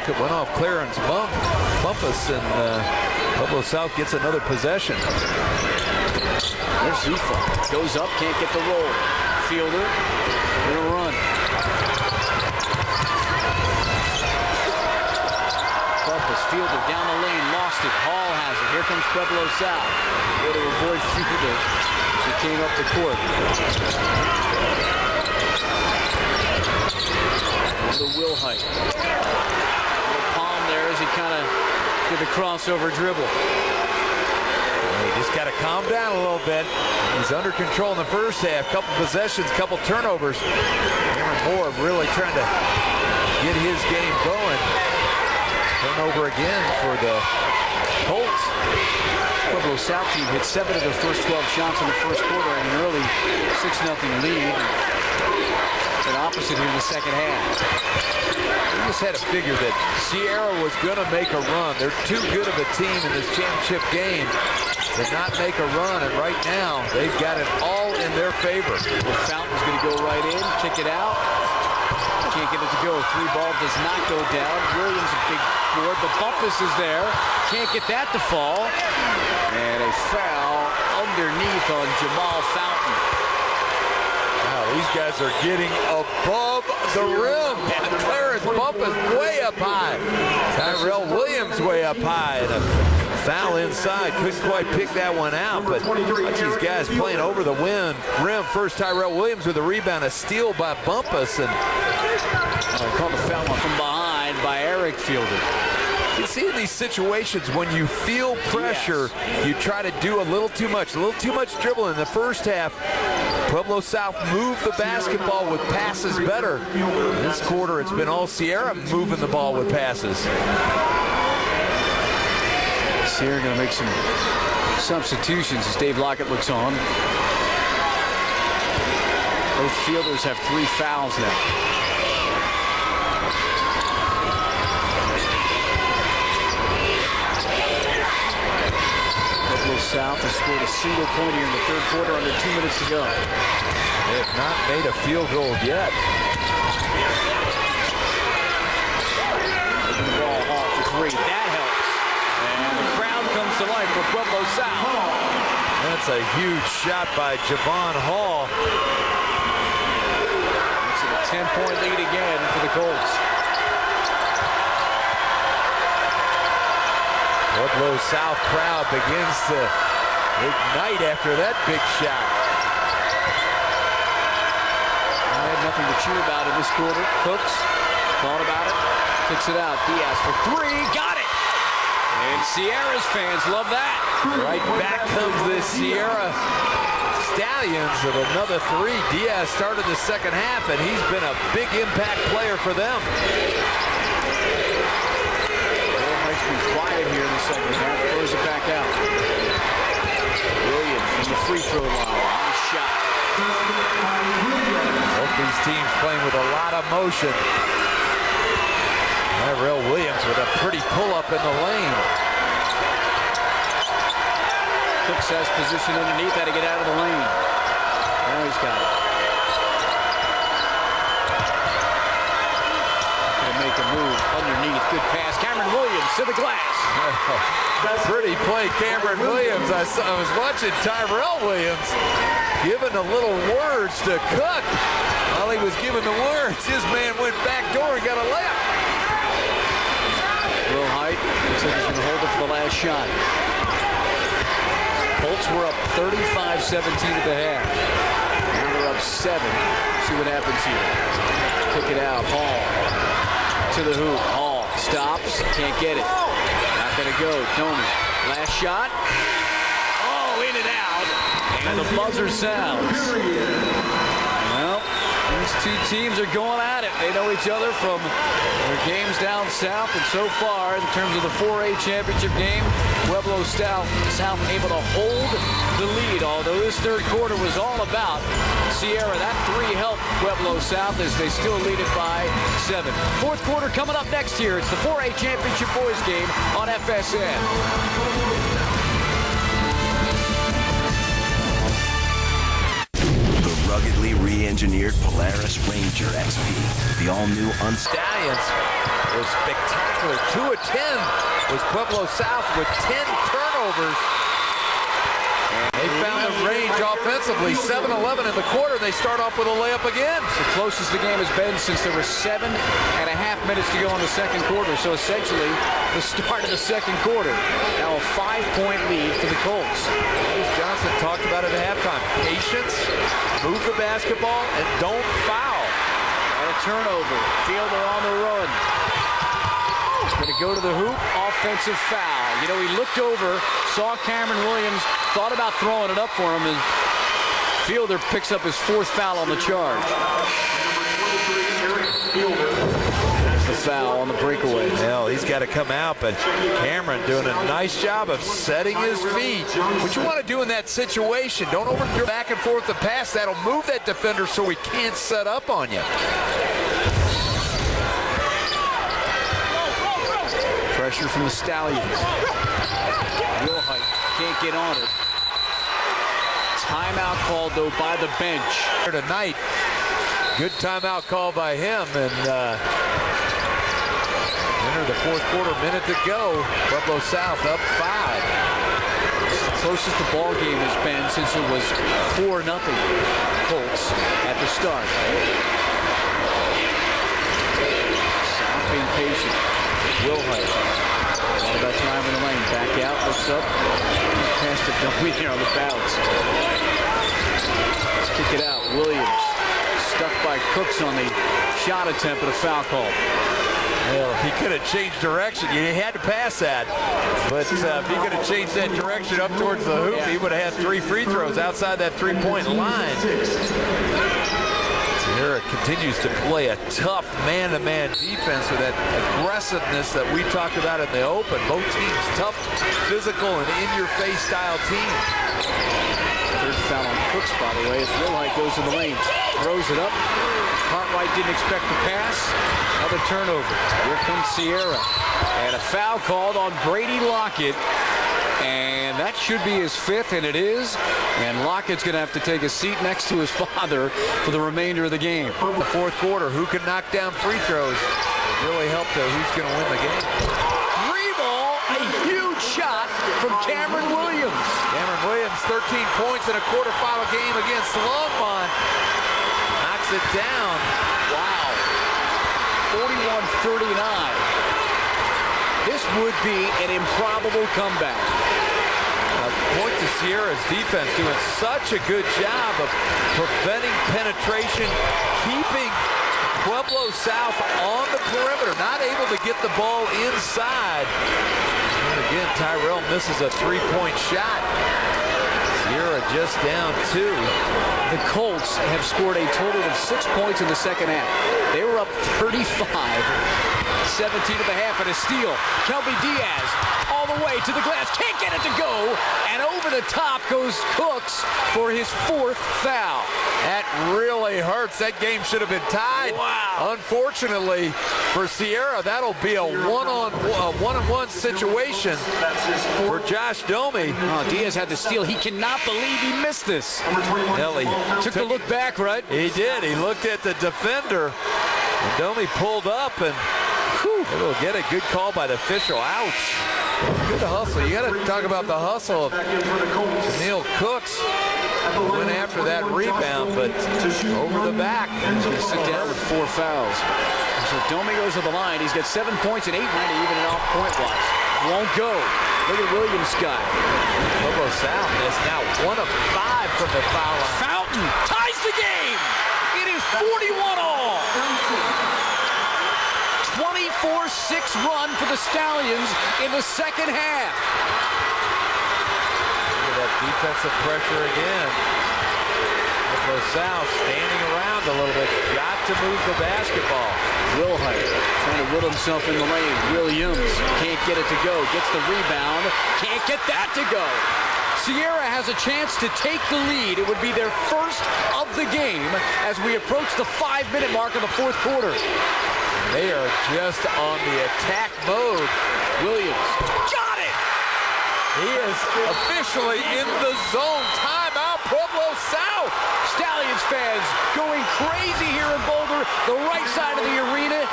like it went off Clarence Bumpus, and Pueblo South gets another possession. There's Zufa. Goes up, can't get the roll. Fielder, gonna run. Bumpus, Fielder down the lane, lost it. Hall has it. Here comes Pueblo South. Way to avoid Fielder. He came up the court. To Wilhite. Little palm there as he kind of did the crossover dribble. He just got to calm down a little bit. He's under control in the first half. Couple possessions, couple turnovers. Cameron Moore really trying to get his game going. Turnover again for the Colts. Pueblo South team hit 7 of their first 12 shots in the first quarter and an early 6-0 lead. And opposite here in the second half. We just had to figure that Sierra was going to make a run. They're too good of a team in this championship game to not make a run, and right now they've got it all in their favor. Well, Fountain's going to go right in, kick it out. Can't get it to go. Three ball does not go down. Williams a big board, but Bumpus is there. Can't get that to fall. And a foul underneath on Jamal Fountain. Wow, these guys are getting above the rim. Clarence Bumpus way up high. Tyrell Williams way up high. And a foul inside. Couldn't quite pick that one out, but watch these guys playing over the rim. First Tyrell Williams with a rebound, a steal by Bumpus, and called the foul from behind by Eric Fielder. you see in these situations when you feel pressure, you try to do a little too much dribbling in the first half. Pueblo South moved the basketball with passes better. This quarter, it's been all Sierra moving the ball with passes. Sierra going to make some substitutions as Dave Lockett looks on. Both fielders have 3 fouls now. Pueblo South has scored a single point here in the third quarter under 2 minutes to go. They have not made a field goal yet. Open the ball, Hall for 3. That helps. And the crowd comes to life for Pueblo South. That's a huge shot by Javon Hall. It's a 10-point lead again for the Colts. Pueblo South crowd begins to ignite after that big shot. I had nothing to cheer about in this quarter. Cooks thought about it, kicks it out. Diaz for 3, got it! And Sierra's fans love that. Right back comes the Sierra Stallions with another 3. Diaz started the second half, and he's been a big impact player for them. Mike's been quiet here in the second half. Throws it back out. Williams from the free throw line. Nice shot. Both these teams playing with a lot of motion. Tyrell Williams with a pretty pull-up in the lane. Cooks has position underneath, had to get out of the lane. Now he's got it. Gonna make a move underneath. Good pass. Cameron Williams to the glass. Pretty play, Cameron Williams. I was watching Tyrell Williams giving the little words to Cook. While he was giving the words, his man went back door and got a layup. Wilhite looks like he's going to hold it for the last shot. Colts were up 35-17 at the half. Now they're up 7. See what happens here. Kick it out. Hall to the hoop. Hall stops. Can't get it. Not going to go. Tony. Last shot. Oh, in and out. And the buzzer sounds. Well, these two teams are going at it. They know each other from their games down south, and so far, in terms of the 4A championship game, Pueblo South able to hold the lead, although this third quarter was all about Sierra. That 3 helped Pueblo South as they still lead it by 7. Fourth quarter coming up next here. It's the 4A championship boys game on FSN. The ruggedly re engineered Polaris Ranger XP. The all-new Stallions was spectacular. 2 of 10 was Pueblo South with 10 turnovers. They found the range offensively. 7-11 in the quarter. They start off with a layup again. It's the closest the game has been since there were 7.5 minutes to go in the second quarter. So essentially, the start of the second quarter. Now a 5-point lead for the Colts. As Johnson talked about at halftime. Patience, move the basketball, and don't foul. And a turnover. Fielder on the run. Going to go to the hoop. Offensive foul. You know, he looked over, saw Cameron Williams, thought about throwing it up for him, and Fielder picks up his 4th foul on the charge. The foul on the breakaway. Well, he's got to come out, but Cameron doing a nice job of setting his feet. What you want to do in that situation, don't overthrow back and forth the pass. That'll move that defender so he can't set up on you. Pressure from the Stallions. Wilhite can't get on it. Timeout called, though, by the bench. Tonight, good timeout call by him, and enter the fourth quarter, minute to go. Pueblo South up 5. It's the closest the ball game has been since it was 4-0 Colts at the start. South being patient. Wilhite. All about time in the lane. Back out, looks up. He's past the dummy here on the bounce. Let's kick it out. Williams stuck by Cooks on the shot attempt, but a foul call. Well, he could have changed direction. He had to pass that. But if he could have changed that direction up towards the hoop, he would have had 3 free throws outside that 3-point line. Sierra continues to play a tough man-to-man defense with that aggressiveness that we talked about in the open. Both teams tough, physical, and in-your-face style teams. Third foul on Cooks, by the way, as Wilhite goes in the lane. Throws it up. Cartwright didn't expect the pass. Another turnover. Here comes Sierra. And a foul called on Brady Lockett. And that should be his 5th, and it is. And Lockett's going to have to take a seat next to his father for the remainder of the game. The fourth quarter, who can knock down free throws? It really helped who's going to win the game. 3-ball, a huge shot from Cameron Williams. Cameron Williams, 13 points in a quarterfinal game against Longmont. Knocks it down. Wow. 41-39. This would be an improbable comeback. Point to Sierra's defense doing such a good job of preventing penetration, keeping Pueblo South on the perimeter, not able to get the ball inside. And again, Tyrell misses a 3-point shot. Sierra just down 2. The Colts have scored a total of 6 points in the second half. They were up 35-17 at the half, and a steal. Kelby Diaz all the way to the glass. Can't get it to go. And over the top goes Cooks for his 4th foul. That really hurts. That game should have been tied. Wow. Unfortunately for Sierra, that'll be a one-on-one situation for Josh Domi. Oh, Diaz had the steal. He cannot believe he missed this. Nelly Took a look back, right? He did. He looked at the defender. And Domi pulled up, and it'll get a good call by the official. Ouch. Good hustle. You got to talk about the hustle of Neil Cooks. Went after that rebound, but over the back. He's going to sit down with 4 fouls. So Domi goes to the line. He's got 7 points and 8 to even it off point-wise. Won't go. Look at Williams' guy. Pueblo South is now 1 of 5 from the foul line. Fountain ties the game. It is 41-all. 24-6 run for the Stallions in the second half. Look at that defensive pressure again. Pueblo South standing around a little bit. Got to move the basketball. Wilhite trying to will himself in the lane. Williams can't get it to go. Gets the rebound. Can't get that to go. Sierra has a chance to take the lead. It would be their first of the game as we approach the 5-minute mark of the fourth quarter. They are just on the attack mode. Williams got it! He is officially in the zone. Timeout, Pueblo south. Stallions fans going crazy here in Boulder, the right side of the arena.